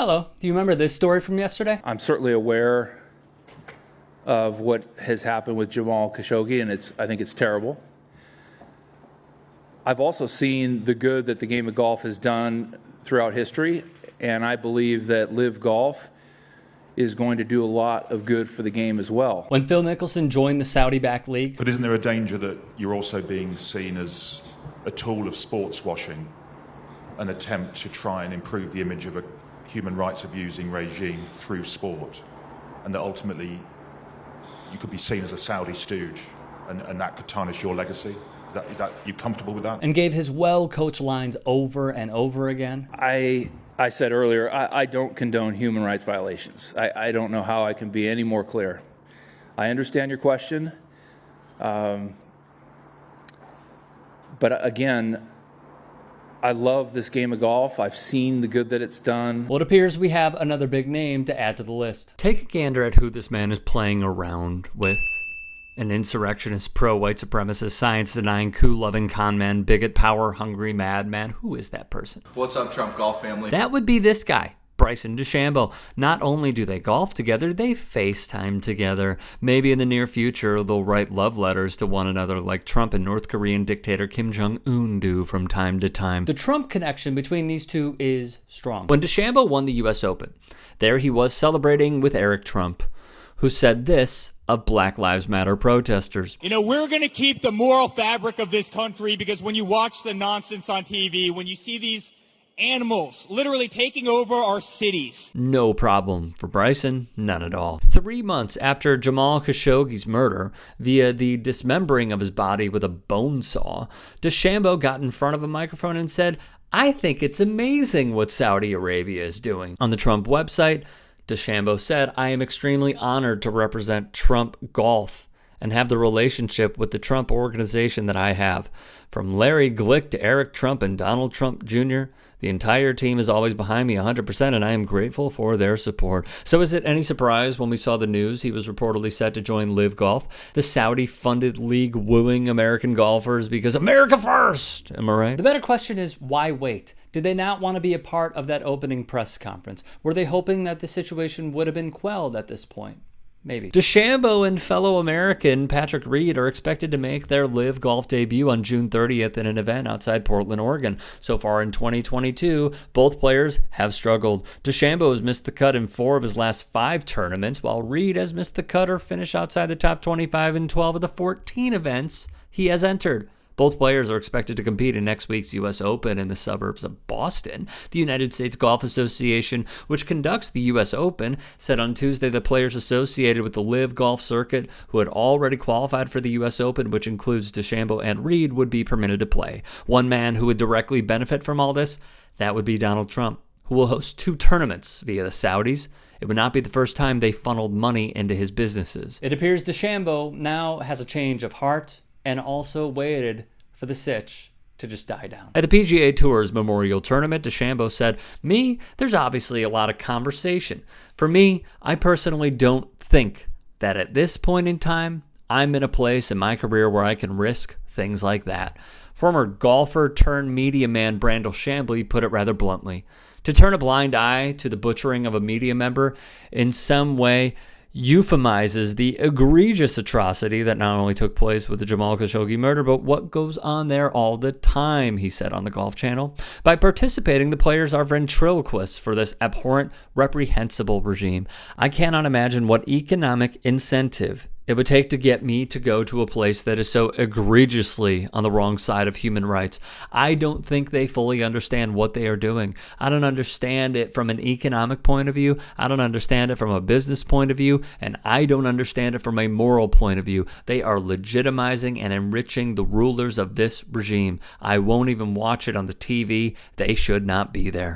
Hello. Do you remember this story from yesterday? I'm certainly aware of what has happened with Jamal Khashoggi, and I think it's terrible. I've also seen the good that the game of golf has done throughout history, and I believe that LIV Golf is going to do a lot of good for the game as well. When Phil Mickelson joined the Saudi-backed league. But isn't there a danger that you're also being seen as a tool of sports washing, an attempt to try and improve the image of a human rights abusing regime through sport, and that ultimately you could be seen as a Saudi stooge and that could tarnish your legacy? Is that you comfortable with that? And gave his well-coached lines over and over again. I said earlier, I don't condone human rights violations. I don't know how I can be any more clear. I understand your question. But again, I love this game of golf. I've seen the good that it's done. Well, it appears we have another big name to add to the list. Take a gander at who this man is playing around with. An insurrectionist, pro-white supremacist, science-denying, coup-loving con-man, bigot, power-hungry madman. Who is that person? What's up, Trump golf family? That would be this guy, Bryson DeChambeau. Not only do they golf together, they FaceTime together. Maybe in the near future, they'll write love letters to one another like Trump and North Korean dictator Kim Jong-un do from time to time. The Trump connection between these two is strong. When DeChambeau won the U.S. Open, there he was celebrating with Eric Trump, who said this of Black Lives Matter protesters. You know, we're going to keep the moral fabric of this country because when you watch the nonsense on TV, when you see these animals literally taking over our cities. No problem for Bryson, none at all. 3 months after Jamal Khashoggi's murder via the dismembering of his body with a bone saw, DeChambeau got in front of a microphone and said, "I think it's amazing what Saudi Arabia is doing." On the Trump website, DeChambeau said, "I am extremely honored to represent Trump Golf and have the relationship with the Trump organization that I have. From Larry Glick to Eric Trump and Donald Trump Jr., the entire team is always behind me 100%, and I am grateful for their support." So is it any surprise when we saw the news he was reportedly set to join LIV Golf, the Saudi-funded league wooing American golfers because America first? Am I right? The better question is, why wait? Did they not want to be a part of that opening press conference? Were they hoping that the situation would have been quelled at this point? Maybe. DeChambeau and fellow American Patrick Reed are expected to make their LIV Golf debut on June 30th in an event outside Portland, Oregon. So far in 2022, both players have struggled. DeChambeau has missed the cut in 4 of his last 5 tournaments, while Reed has missed the cut or finished outside the top 25 in 12 of the 14 events he has entered. Both players are expected to compete in next week's U.S. Open in the suburbs of Boston. The United States Golf Association, which conducts the U.S. Open, said on Tuesday that players associated with the LIV Golf circuit who had already qualified for the U.S. Open, which includes DeChambeau and Reed, would be permitted to play. One man who would directly benefit from all this, that would be Donald Trump, who will host 2 tournaments via the Saudis. It would not be the first time they funneled money into his businesses. It appears DeChambeau now has a change of heart and also waited for the sitch to just die down. At the PGA Tour's Memorial Tournament, DeChambeau said, there's obviously a lot of conversation. For me, I personally don't think that at this point in time, I'm in a place in my career where I can risk things like that. Former golfer turned media man Brandel Chambly put it rather bluntly. To turn a blind eye to the butchering of a media member in some way euphemizes the egregious atrocity that not only took place with the Jamal Khashoggi murder, but what goes on there all the time, he said on the Golf Channel. By participating, the players are ventriloquists for this abhorrent, reprehensible regime. I cannot imagine what economic incentive it would take to get me to go to a place that is so egregiously on the wrong side of human rights. I don't think they fully understand what they are doing. I don't understand it from an economic point of view. I don't understand it from a business point of view. And I don't understand it from a moral point of view. They are legitimizing and enriching the rulers of this regime. I won't even watch it on the TV. They should not be there.